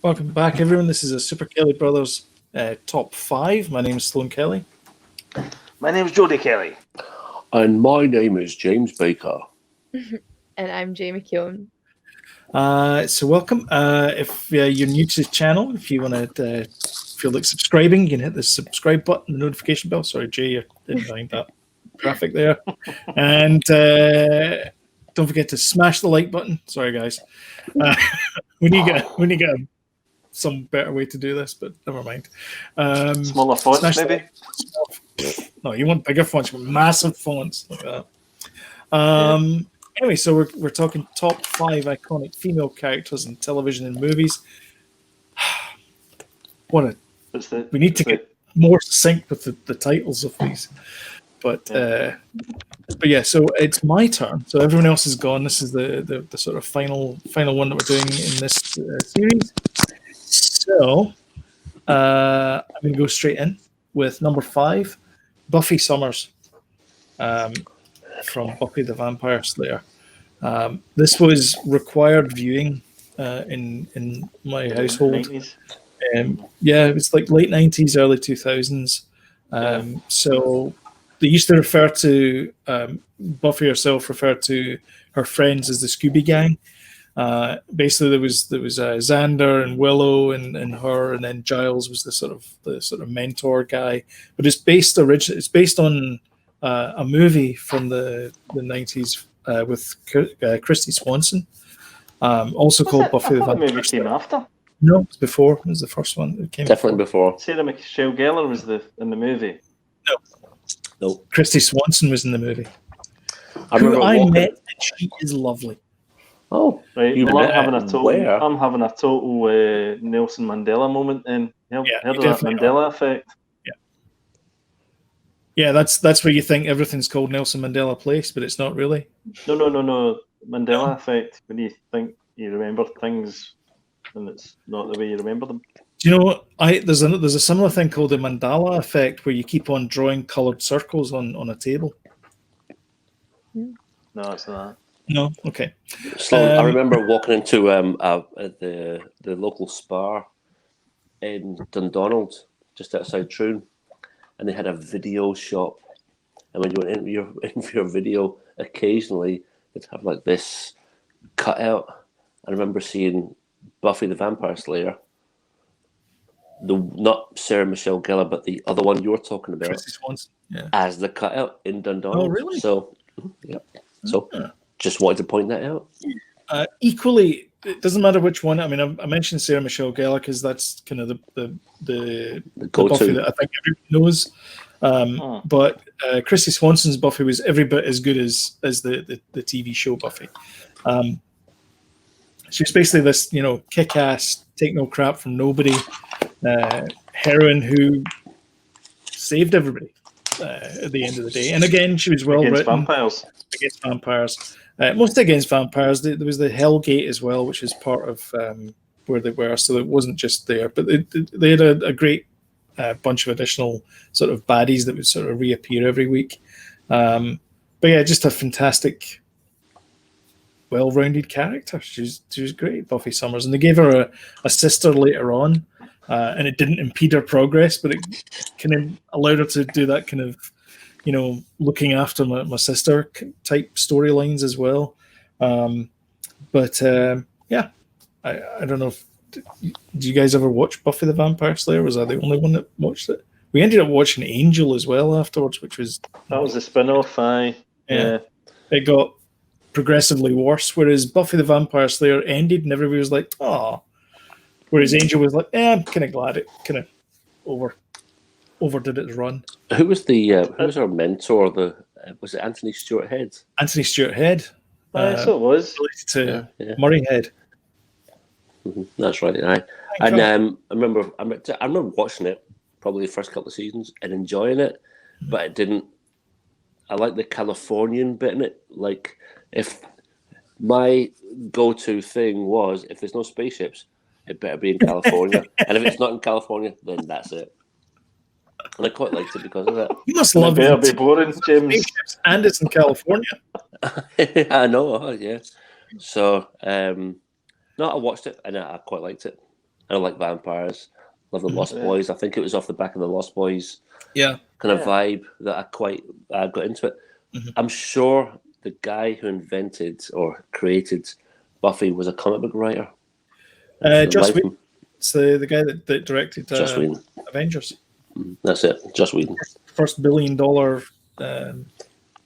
Welcome back, everyone. This is a Super Kelly Brothers top 5. My name is Sloan Kelly. My name is Jody Kelly. And my name is James Baker. And I'm Jamie Keown. So welcome. If you're new to the channel, if you want to feel like subscribing, you can hit the subscribe button, the notification bell. Sorry, Jay, you're behind that graphic there. And don't forget to smash the like button. Sorry, guys. We need to get some better way to do this, but never mind. Smaller fonts, maybe? No, you want bigger fonts. You want massive fonts like that. Anyway, so we're talking top 5 iconic female characters in television and movies. We need to get more succinct with the titles of these. But yeah, so it's my turn. So everyone else is gone. This is the sort of final one that we're doing in this series. So I'm going to go straight in with number 5, Buffy Summers. From Buffy the Vampire Slayer. This was required viewing in my household. Yeah, it was like late 90s, early 2000s. So they used to refer to Buffy herself, referred to her friends as the Scooby Gang. Basically, there was Xander and Willow and her, and then Giles was the sort of mentor guy. But it's based on a movie from the 90s with Christy Swanson, also called Buffy the Vampire Slayer. Movie came after? No, it was before. It was the first one that came. Definitely before. Sarah Michelle Gellar was in the movie. No. Christy Swanson was in the movie. I met, and she is lovely. Oh, right. Well, I'm having a total Nelson Mandela moment. And heard of that Mandela effect? Yeah, that's where you think everything's called Nelson Mandela Place, but it's not really. No. Mandela effect. When you think you remember things, and it's not the way you remember them. Do you know what? There's a similar thing called the Mandela effect, where you keep on drawing coloured circles on a table. No, it's not. No, okay. So I remember walking into the local Spa in Dundonald, just outside Troon. And they had a video shop, and when you went in for your video, occasionally they'd have like this cutout. I remember seeing Buffy the Vampire Slayer, not Sarah Michelle Gellar, but the other one you were talking about, Christy Swanson, as the cutout in Dundonald. Oh, really? So, yeah. So, just wanted to point that out. Equally, it doesn't matter which one. I mean, I mentioned Sarah Michelle Gellar because that's kind of the Buffy that I think everyone knows. But Christy Swanson's Buffy was every bit as good as the TV show Buffy. She was basically this, kick-ass, take no crap from nobody heroine who saved everybody at the end of the day. And again, she was well written against vampires. Mostly against vampires. There was the Hellgate as well, which is part of where they were. So it wasn't just there, but they had a great bunch of additional sort of baddies that would sort of reappear every week. But yeah, just a fantastic, well-rounded character. She was great, Buffy Summers, and they gave her a sister later on, and it didn't impede her progress, but it kind of allowed her to do that kind of, looking after my sister type storylines as well. But yeah, I don't know if do you guys ever watch Buffy the Vampire Slayer? Was I the only one that watched it? We ended up watching Angel as well afterwards, which was a spin-off. Yeah, it got progressively worse. Whereas Buffy the Vampire Slayer ended, and everybody was like, "Oh." Whereas Angel was like, "I'm kind of glad it kind of overdid its run." Who was our mentor? Was it Anthony Stewart Head? Anthony Stewart Head. So it was related to Murray Head. Mm-hmm. That's right. I remember watching it probably the first couple of seasons and enjoying it, but it didn't. I like the Californian bit in it. Like, if my go-to thing was, if there's no spaceships, it better be in California, and if it's not in California, then that's it. And I quite liked it because of that. You must love it. It'll be boring, James. And it's in California. I know, yeah. So, no, I watched it and I quite liked it. I like vampires. Love the Lost Boys. I think it was off the back of the Lost Boys kind of vibe that I quite got into it. I'm sure the guy who invented or created Buffy was a comic book writer. Joss Whedon. It's the guy that directed Joss Whedon. Avengers. That's it, Joss Whedon. First $1 billion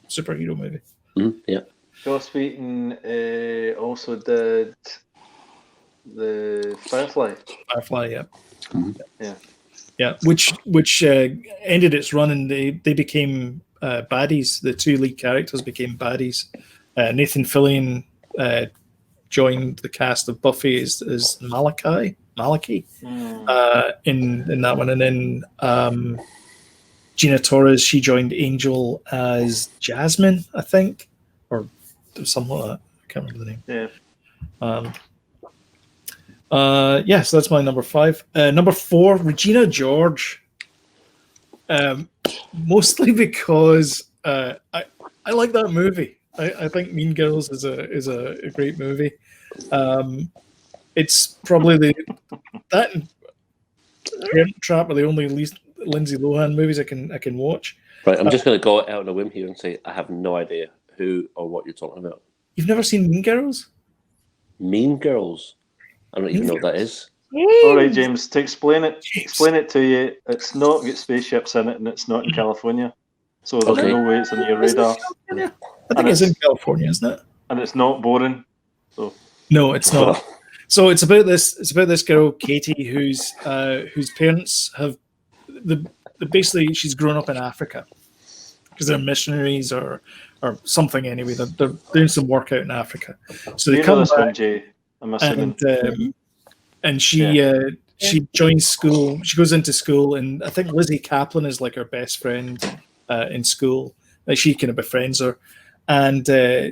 superhero movie. Yeah. Joss Whedon also did the Firefly. Yeah. Yeah, which ended its run, and they became baddies. The two lead characters became baddies. Nathan Fillion joined the cast of Buffy as Malachi in that one, and then Gina Torres, she joined Angel as Jasmine, I think, or something like that. I can't remember the name. So that's my number 5. Number 4, Regina George. Mostly because I like that movie. I think Mean Girls is a great movie. It's probably that and Parent Trap are the only Lindsay Lohan movies I can watch. Right, I'm just going to go out on a whim here and say I have no idea who or what you're talking about. You've never seen Mean Girls? Mean Girls? I don't even know what that is. All right, James, to explain it to you, it's not got spaceships in it, and it's not in California, so there's no way it's on your radar. I think it's in California, isn't it? And it's not boring. So no, it's not. So it's about this girl, Katie, whose parents have basically she's grown up in Africa because they're missionaries or something. Anyway, they're doing some work out in Africa. So they come back, Jay, I'm assuming. And she joins school. She goes into school, and I think Lizzie Kaplan is like her best friend in school. Like she kind of befriends her, and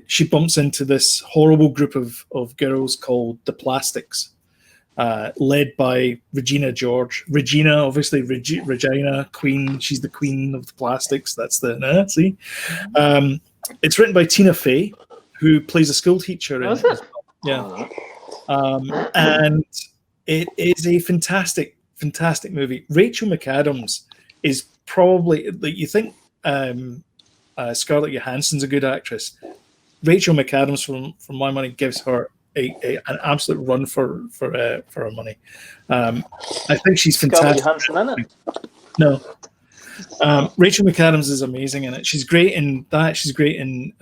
she bumps into this horrible group of girls called the Plastics, led by Regina George. Regina, obviously, Regina Queen. She's the queen of the Plastics. That's the see. It's written by Tina Fey, who plays a school teacher in it. Yeah. And it is a fantastic movie. Rachel McAdams is probably, like, you think Scarlett Johansson's a good actress. Rachel McAdams, from my money, gives her an absolute run for her money. I think she's fantastic. Scarlett Johansson in it? No. Rachel McAdams is amazing in it. She's great in that. She's great in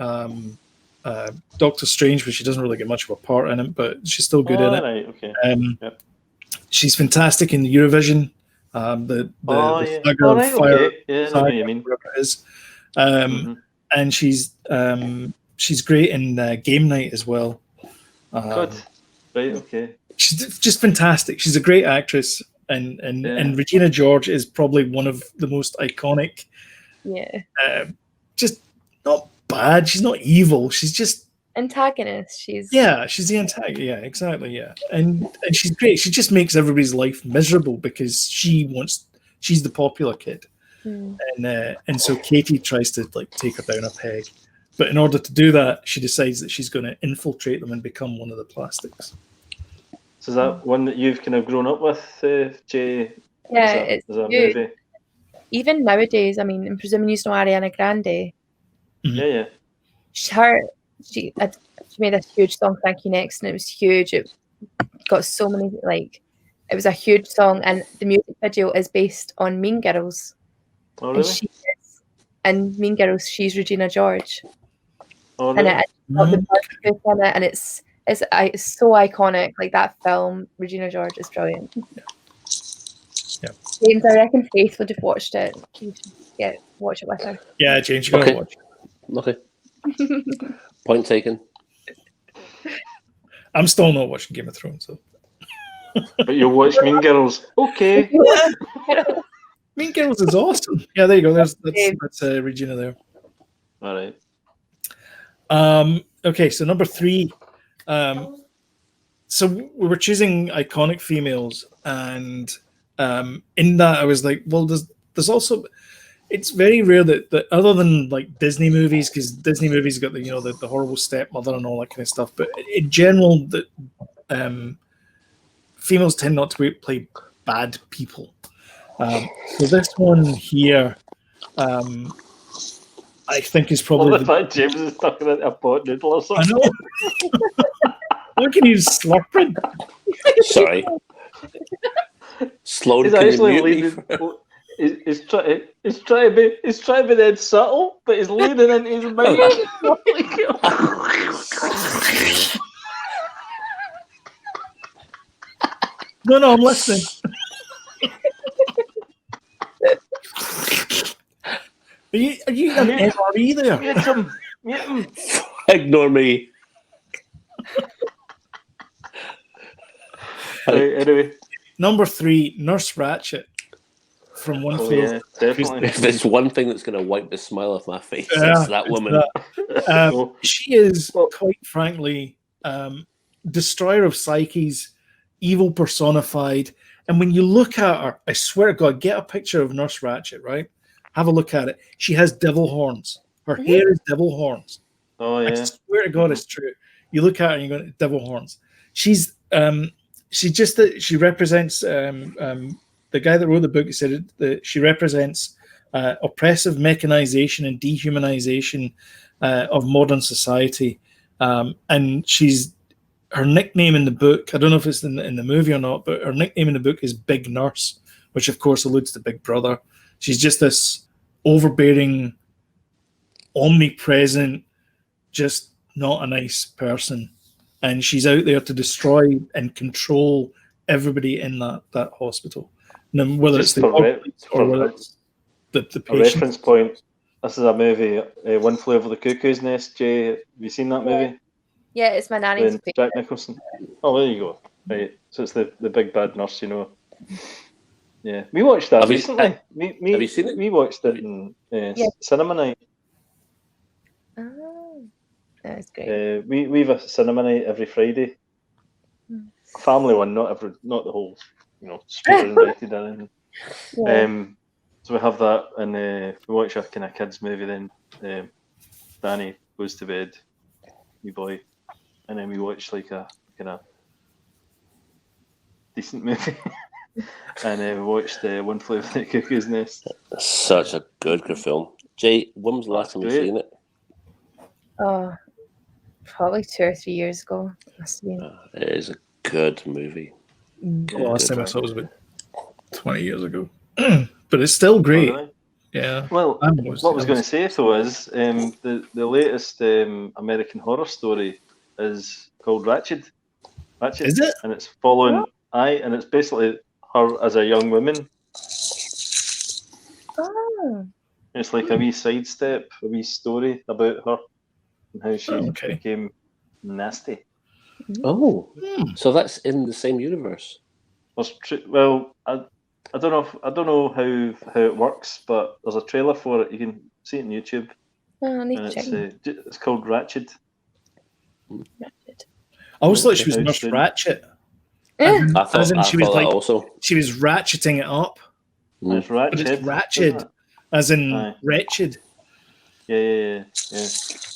Doctor Strange, but she doesn't really get much of a part in it, but she's still good in it. Right, okay. She's fantastic in Eurovision. The Saga of Fire, okay. Yeah, I know what you mean. Whatever it is. And she's great in Game Night as well. Good. Right, okay. She's just fantastic. She's a great actress, and Regina George is probably one of the most iconic. Yeah. Just not bad. She's not evil. She's just antagonist. She's the antagonist. Yeah, exactly. Yeah, and she's great. She just makes everybody's life miserable because she's the popular kid, and so Katie tries to like take her down a peg, but in order to do that, she decides that she's going to infiltrate them and become one of the Plastics. So is that one that you've kind of grown up with, Jay? Yeah, it's a movie. Even nowadays, I mean, I'm presuming you know Ariana Grande. Yeah. She made this huge song, Thank You Next, and it was huge. It got so many, it was a huge song, and the music video is based on Mean Girls. Oh, really? And Mean Girls, she's Regina George. Oh, really? And and it's so iconic. Like that film, Regina George is brilliant. Yeah. James, I reckon Faith would have watched it. You should watch it with her. Yeah, James, you gotta watch. Okay. Point taken. I'm still not watching Game of Thrones, so. But you'll watch Mean Girls. Okay. Mean Girls is awesome. Yeah, there you go. That's Regina there. All right. Okay, so number 3. So we were choosing iconic females, and in that I was like, well, there's also, it's very rare that other than like Disney movies, because Disney movies got the horrible stepmother and all that kind of stuff, but in general, that females tend not to play bad people. So this one here, I think is probably. Well, the fact James is talking about a pot noodle or something. I know. Look at you slurping. Sorry. Sloan, He's can you actually mute me? leading. He's trying to be dead subtle, but he's leaning into his mic. No, I'm listening. Are you an MRE there? Mute him. Ignore me. Right, anyway. Number 3, Nurse Ratched from One Flew Over. Yeah, definitely. If there's one thing that's going to wipe the smile off my face, Yeah, it's that woman. She is, quite frankly, destroyer of psyches, evil personified. And when you look at her, I swear to God, get a picture of Nurse Ratched, right? Have a look at it. She has devil horns. Her hair is devil horns. Oh yeah. I swear to God, it's true. You look at her and you go, devil horns. She represents the guy that wrote the book said that she represents oppressive mechanization and dehumanization of modern society. And her nickname in the book, I don't know if it's in the movie or not, but her nickname in the book is Big Nurse, which of course alludes to Big Brother. She's just this overbearing, omnipresent, just not a nice person. And she's out there to destroy and control everybody in that hospital. And whether Just it's the for whether it's the a patient. reference point, this is a movie, One Flew Over the Cuckoo's Nest. Jay, have you seen that movie? Yeah, it's my nanny's With Jack Nicholson. Oh, there you go. Right, so it's the big bad nurse, you know. Yeah, we watched that recently. Have you seen it? We watched it in cinema night. Oh, that's great. We've a cinema night every Friday. A family one, not the whole, street invited or anything. Yeah. So we have that, and we watch a kind of kids movie. Then Danny goes to bed, wee boy, and then we watch like a kind of decent movie. And we watched One Flew Over the Cuckoo's Nest. Such a good film. Jay, when was the last time you seen it? Oh, probably 2 or 3 years ago. Must have been. It is a good movie. The last time I saw it was about 20 years ago. But it's still great. Oh, really? Yeah. Well, what I was going to say though is the latest American Horror Story is called Ratched. Is it? And it's following and it's basically her as a young woman. Oh. It's like a wee sidestep, a wee story about her and how she became nasty. Oh, so that's in the same universe. Well, I don't know how it works, but there's a trailer for it. You can see it on YouTube. Oh, I need And to check. it's called Ratched. I always thought she was Nurse Ratched. I thought she was that also. She was ratcheting it up. It's Ratched. But it's Ratched, as in wretched. Yeah.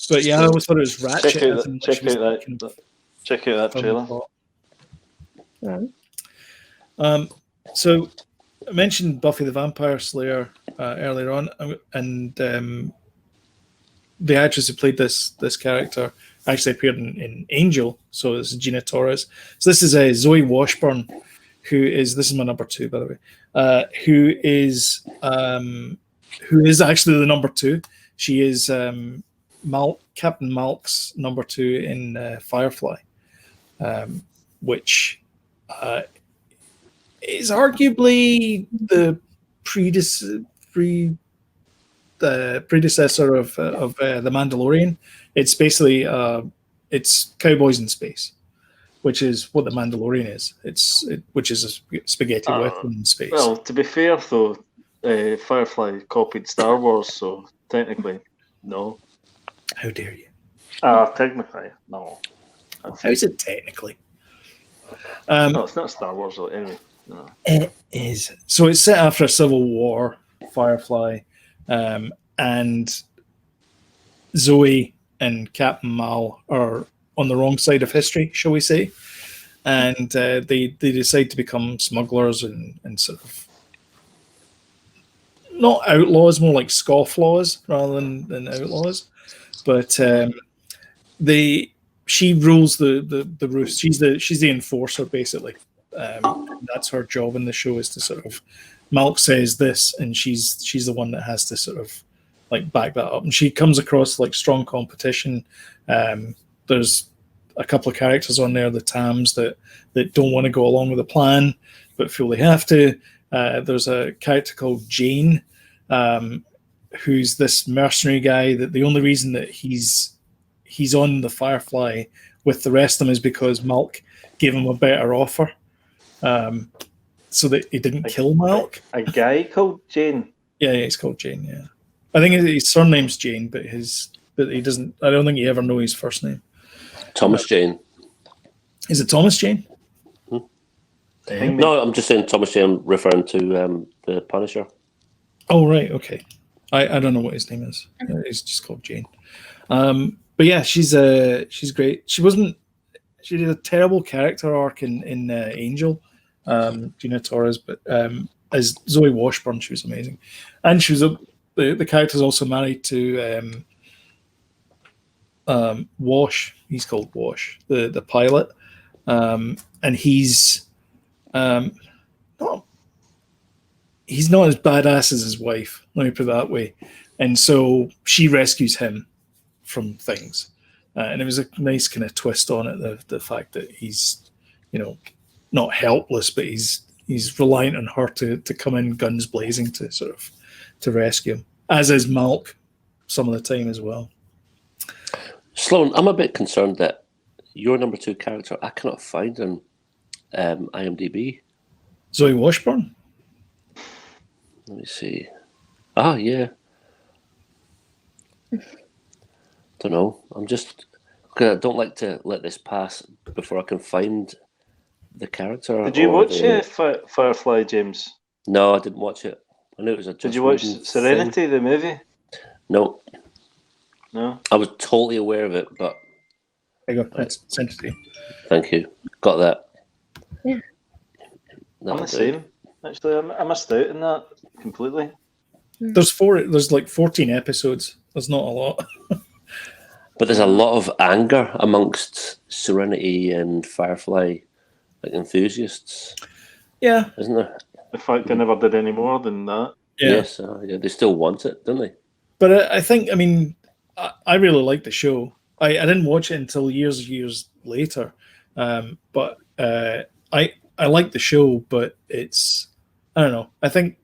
But yeah, I always thought it was Ratched. Check out that trailer. So I mentioned Buffy the Vampire Slayer earlier on, and the actress who played this character actually appeared in Angel. So this is Gina Torres. So this is Zoe Washburn, this is my number 2, by the way, who is actually the number 2. She is Captain Malk's number 2 in Firefly, which is arguably the predecessor of the Mandalorian. It's basically it's cowboys in space, which is what the Mandalorian is. Which is a spaghetti western in space. Well, to be fair though, Firefly copied Star Wars, so technically, no. How dare you? Technically, no. How is it technically? No, it's not Star Wars though. Anyway, no. It is. So it's set after a civil war, Firefly, and Zoe and Captain Mal are on the wrong side of history, shall we say? and they decide to become smugglers and sort of not outlaws, more like scofflaws rather than outlaws. But she rules the roost. She's the enforcer basically. That's her job in the show, is to sort of, Malk says this, and she's the one that has to sort of like back that up. And she comes across like strong competition. There's a couple of characters on there, the Tams, that don't want to go along with the plan, but feel they have to. There's a character called Jane, who's this mercenary guy that the only reason that he's on the Firefly with the rest of them is because Malk gave him a better offer, so that he didn't kill Malk. A guy called Jane? Yeah, he's called Jane, yeah. I think his surname's Jane, but he doesn't, I don't think he ever knows his first name. Thomas Jane. Is it Thomas Jane? No, I'm just saying Thomas Jane, referring to the Punisher. Oh, right, okay. I don't know what his name is. He's just called Jane. But yeah, she's great. She did a terrible character arc in Angel, Gina Torres, but as Zoe Washburn, she was amazing. And she was the character's also married to Wash. He's called Wash, the pilot, and he's not as badass as his wife. Let me put it that way. And so she rescues him from things, and it was a nice kind of twist on it. The fact that he's, not helpless, but he's reliant on her to come in guns blazing to sort of to rescue him, as is Malk some of the time as well. Sloan, I'm a bit concerned that your number 2 character I cannot find on IMDb. Zoe Washburn. Let me see. Ah, yeah. Don't know. I'm just, I don't like to let this pass before I can find the character. Did you watch Firefly, James? No, I didn't watch it. I knew it was a. Did you watch Serenity, the movie? No. No. I was totally aware of it, but. There you go. That's sent it to you. Thank you. Got that. Yeah. I'm the same. Actually, I missed out on that completely. There's like 14 episodes. There's not a lot. But there's a lot of anger amongst Serenity and Firefly enthusiasts. Yeah. Isn't there? The fact they never did any more than that. Yeah. Yes, yeah, they still want it, don't they? But I think, I really like the show. I didn't watch it until years later. But I like the show, but it's, I don't know. I think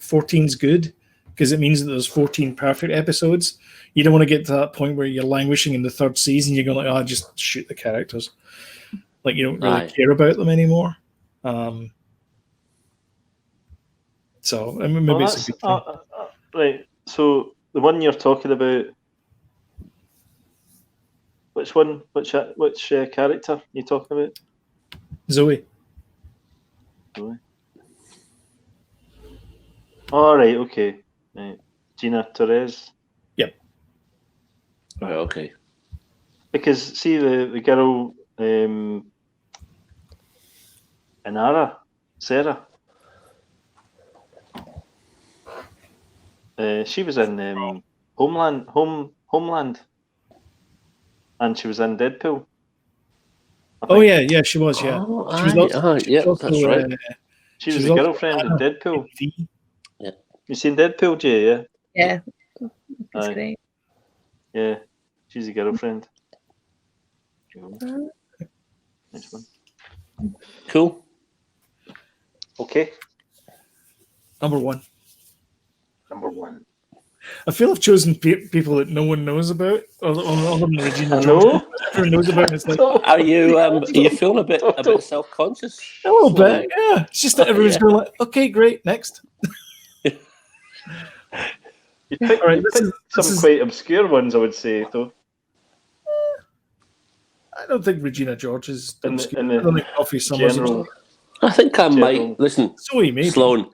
14's good because it means that there's 14 perfect episodes. You don't want to get to that point where you're languishing in the 3rd season. You're going like, just shoot the characters. Like you don't really care about them anymore. So maybe it's a good thing. Right. So the one you're talking about, which one? Which character are you talking about? Zoe. All right. Okay. Right. Gina Torres. Yep. Right. Okay. Because see the girl, Inara, Sarah. She was in Homeland, and she was in Deadpool. Oh yeah, she was. Yeah, oh, she was also, that's right. She was the girlfriend in Deadpool. Yeah. You seen Deadpool, Jay? Yeah. Yeah, that's great. Yeah, she's a girlfriend. Next one. Cool. Okay. Number 1. Number 1. I feel I've chosen people that no one knows about, other than Regina. No, everyone knows about. It's like, are you feeling a bit self-conscious? A little bit, yeah. It's just that everyone's going like, okay, great, next. You picked some quite obscure ones, I would say, though. I don't think Regina George is obscure. In I don't think Buffy Summers. I think I might listen. Zoe, maybe. Sloan.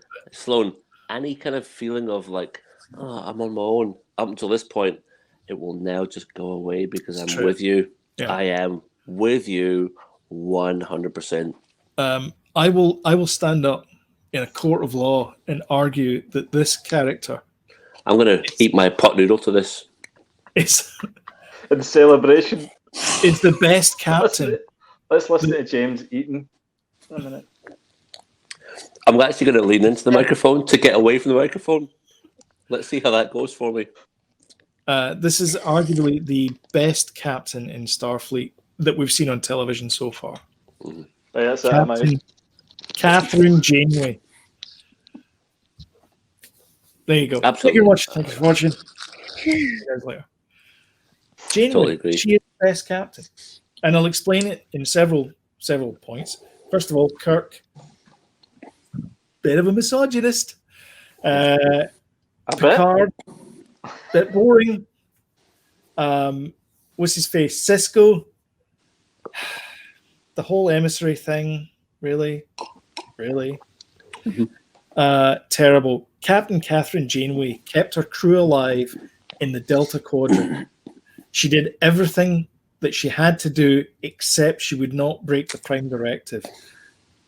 Any kind of feeling of like, oh, I'm on my own up until this point, it will now just go away because I'm with you. Yeah. I am with you 100%. I will stand up in a court of law and argue that this character. I'm going to eat my pot noodle to this. It's In celebration. It's the best captain. Let's listen to James eating a minute. I'm actually going to lean into the microphone to get away from the microphone. Let's see how that goes for me. This is arguably the best captain in Starfleet that we've seen on television so far. Mm-hmm. Right, that's Captain Catherine Janeway. There you go. Absolutely. Thank you for watching. See you guys later. Janeway, totally agree. She is the best captain. And I'll explain it in several points. First of all, Kirk, bit of a misogynist. Picard, bit boring. What's his face? Cisco. The whole emissary thing, really. Terrible. Captain Catherine Janeway kept her crew alive in the Delta Quadrant. She did everything that she had to do, except she would not break the Prime Directive.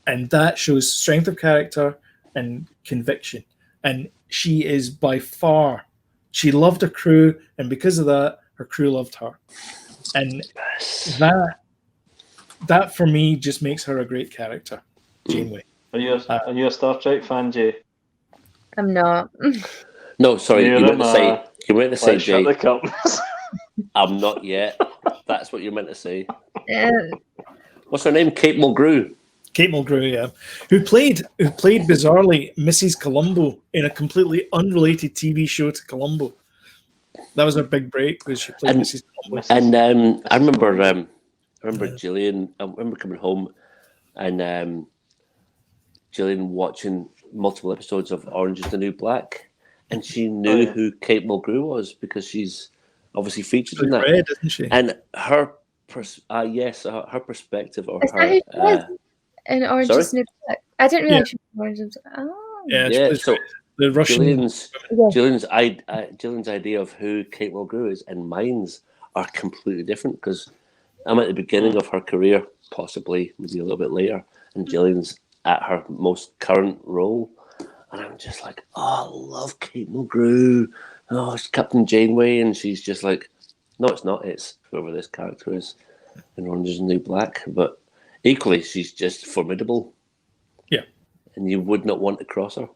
And that shows strength of character and conviction. And she is by far, she loved her crew, and because of that, her crew loved her. And that for me just makes her a great character, Janeway. Are you a Star Trek fan, Jay? I'm not. No, sorry, you meant to say, Jay. Shut the cup. I'm not yet. That's what you meant to say. What's her name? Kate Mulgrew. Kate Mulgrew, yeah, who played bizarrely Mrs. Columbo in a completely unrelated TV show to Columbo. That was her big break, because she played Mrs. Columbo. And I remember Gillian. I remember coming home and Gillian watching multiple episodes of Orange is the New Black, and she knew who Kate Mulgrew was because she's obviously featured in that. Red, isn't she? And her perspective of Is her. That who was in Orange is the New Black? I didn't realize she was Orange is the New Black. Yeah. So the Russian. Gillian's idea of who Kate Mulgrew is and mine's are completely different, because I'm at the beginning of her career, possibly maybe a little bit later, and Gillian's at her most current role, and I'm just like, oh, I love Kate Mulgrew. Oh, it's Captain Janeway, and she's just like, no, it's not. It's whoever this character is in Orange is the New Black. But equally, she's just formidable. Yeah, and you would not want to cross her.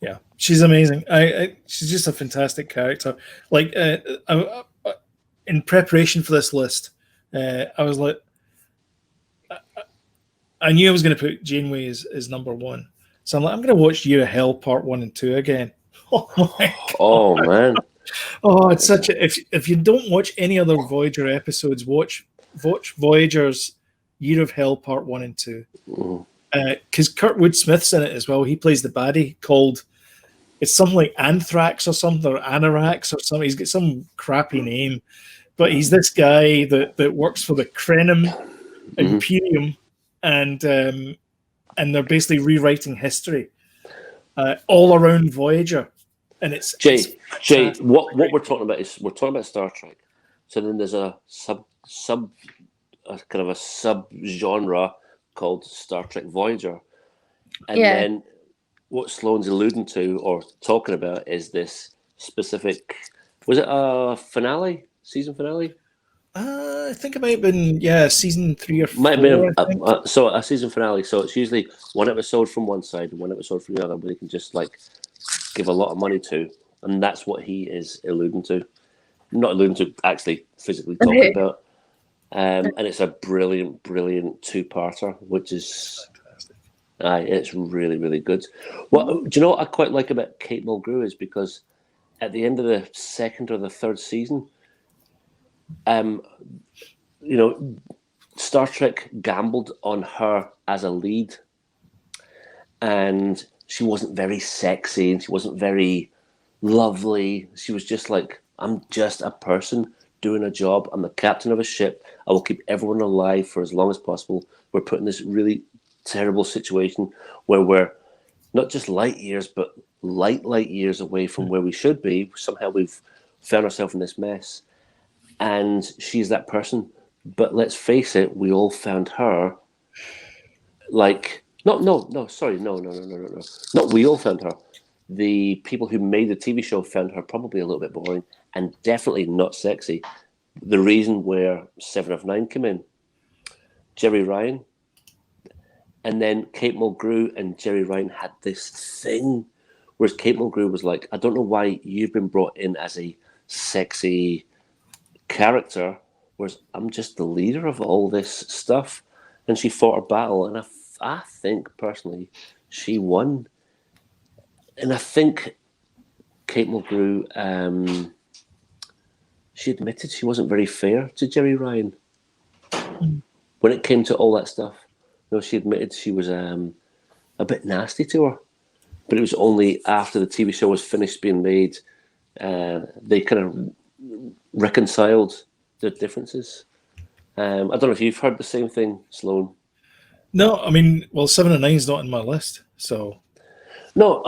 Yeah, she's amazing. She's just a fantastic character. Like in preparation for this list, I was like, I knew I was going to put Janeway as number one. So I'm like, I'm going to watch Year of Hell Part 1 and 2 again. Oh my God. Oh man. Oh, it's such a if you don't watch any other Voyager episodes, watch Voyager's Year of Hell Part 1 and 2. Because Kurtwood Smith's in it as well. He plays the baddie called, it's something like Anthrax or something, or Anorax or something. He's got some crappy name, but he's this guy that works for the Krenim Imperium, and they're basically rewriting history all around Voyager. And it's Jay. What we're talking about is we're talking about Star Trek. So then there's a kind of a sub genre called Star Trek Voyager, and then what Sloan's alluding to or talking about is this specific. Was it a season finale? I think it might have been season 3 or 4. Might have been so a season finale. So it's usually one episode from one side and one episode from the other, where they can just like give a lot of money to, and that's what he is alluding to. Not alluding to, actually physically talking about. And it's a brilliant two-parter, which is fantastic. It's really, really good. Well, do you know what I quite like about Kate Mulgrew is because at the end of the second or the third season, Star Trek gambled on her as a lead, and she wasn't very sexy and she wasn't very lovely. She was just like, I'm just a person doing a job. I'm the captain of a ship. I will keep everyone alive for as long as possible. We're put in this really terrible situation where we're not just light years, but light years away from where we should be. Somehow we've found ourselves in this mess. And she's that person But let's face it, we all found her like not we all found her. The people who made the TV show found her probably a little bit boring and definitely not sexy. The reason where 7 of 9 came in, Jerry Ryan, and then Kate Mulgrew and Jerry Ryan had this thing, whereas Kate Mulgrew was like, I don't know why you've been brought in as a sexy character, whereas I'm just the leader of all this stuff. And she fought her battle, and I think personally she won. And I think Kate Mulgrew, she admitted she wasn't very fair to Jerry Ryan when it came to all that stuff. You know, she admitted she was a bit nasty to her, but it was only after the TV show was finished being made, they kind of reconciled their differences. I don't know if you've heard the same thing, Sloan. No, I mean, well, 7 of 9 is not in my list, so. No,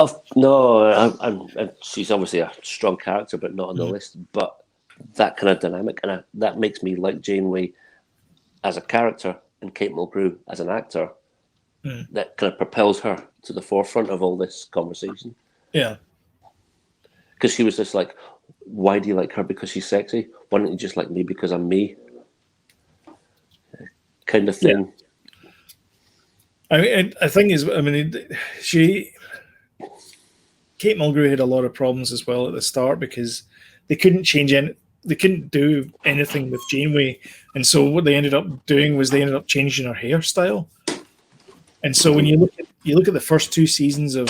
she's obviously a strong character, but not on the list. But that kind of dynamic, and that makes me like Janeway as a character and Kate Mulgrew as an actor. That kind of propels her to the forefront of all this conversation. Yeah. Because she was just like, why do you like her? Because she's sexy? Why don't you just like me because I'm me? Kind of thing. Yeah. I mean, I think Kate Mulgrew had a lot of problems as well at the start because they couldn't they couldn't do anything with Janeway, and so what they ended up doing was they ended up changing her hairstyle. And so when you look at the first 2 seasons of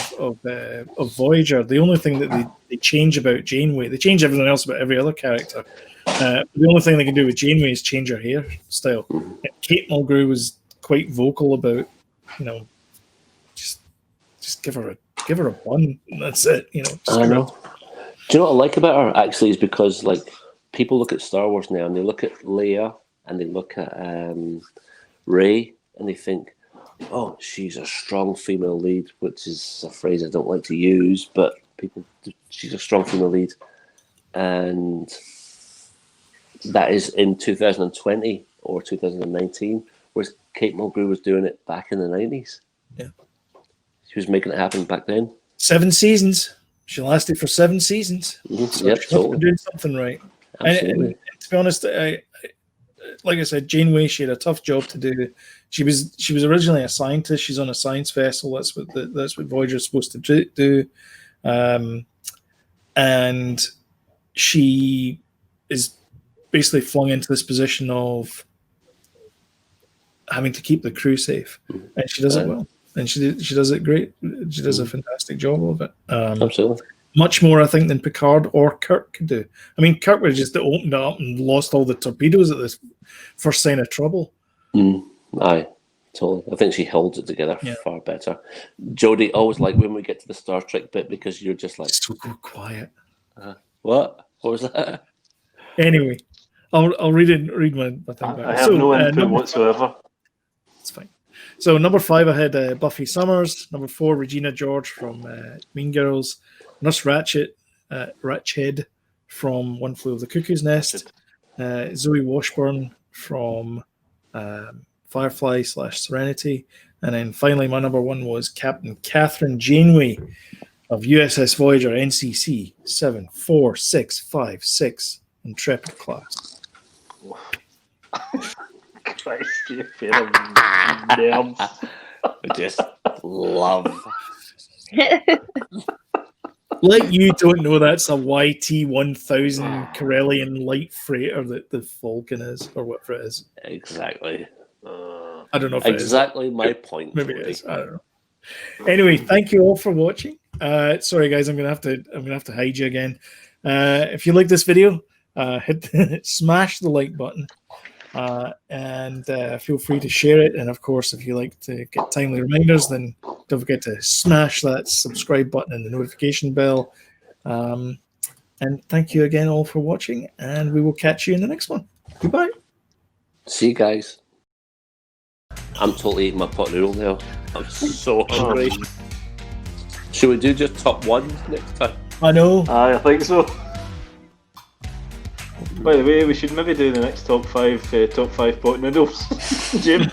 Voyager, the only thing that they change about Janeway, they change everything else about every other character. The only thing they can do with Janeway is change her hairstyle. And Kate Mulgrew was quite vocal about, just give her a bun. And that's it. I know. Do you know what I like about her actually is because like people look at Star Wars now and they look at Leia and they look at Rey and they think, oh, she's a strong female lead, which is a phrase I don't like to use, but she's a strong female lead. And that is in 2020 or 2019, whereas Kate Mulgrew was doing it back in the 90s. Yeah. She was making it happen back then. 7 seasons. She lasted for 7 seasons. Mm-hmm. So yep, she must be doing something right. And to be honest, like I said, Janeway, she had a tough job to do. She was originally a scientist. She's on a science vessel. That's what Voyager's supposed to do. And she is basically flung into this position of having to keep the crew safe, and she does it well. And she does it great. She does a fantastic job of it. Absolutely. Much more, I think, than Picard or Kirk could do. I mean, Kirk would have just opened up and lost all the torpedoes at this first sign of trouble. Aye, totally. I think she holds it together far better. Jody, always like when we get to the Star Trek bit because you're just like... So quiet. What? What was that? Anyway, I'll read my thing back. I have no input whatsoever. It's fine. So number 5, I had Buffy Summers. Number 4, Regina George from Mean Girls. Nurse Ratched from One Flew Over the Cuckoo's Nest. Zoe Washburn from Firefly / Serenity. And then finally, my number 1 was Captain Catherine Janeway of USS Voyager NCC 74656 Intrepid class. Christ, you pair of nerds. I just love. Like you don't know that's a YT-1000 Corellian light freighter that the Falcon is, or whatever it is. Exactly. I don't know if exactly my point. Maybe it is. I don't know. Anyway, thank you all for watching. Sorry guys, I'm gonna have to hide you again. If you like this video, smash the like button. And feel free to share it. And of course, if you like to get timely reminders, then don't forget to smash that subscribe button and the notification bell. And thank you again all for watching, and we will catch you in the next one. Goodbye. See you guys. I'm totally eating my pot noodle now. I'm so hungry. Should we do just top 1 next time? I know. I think so. By the way, we should maybe do the next top five pot noodles, Jim.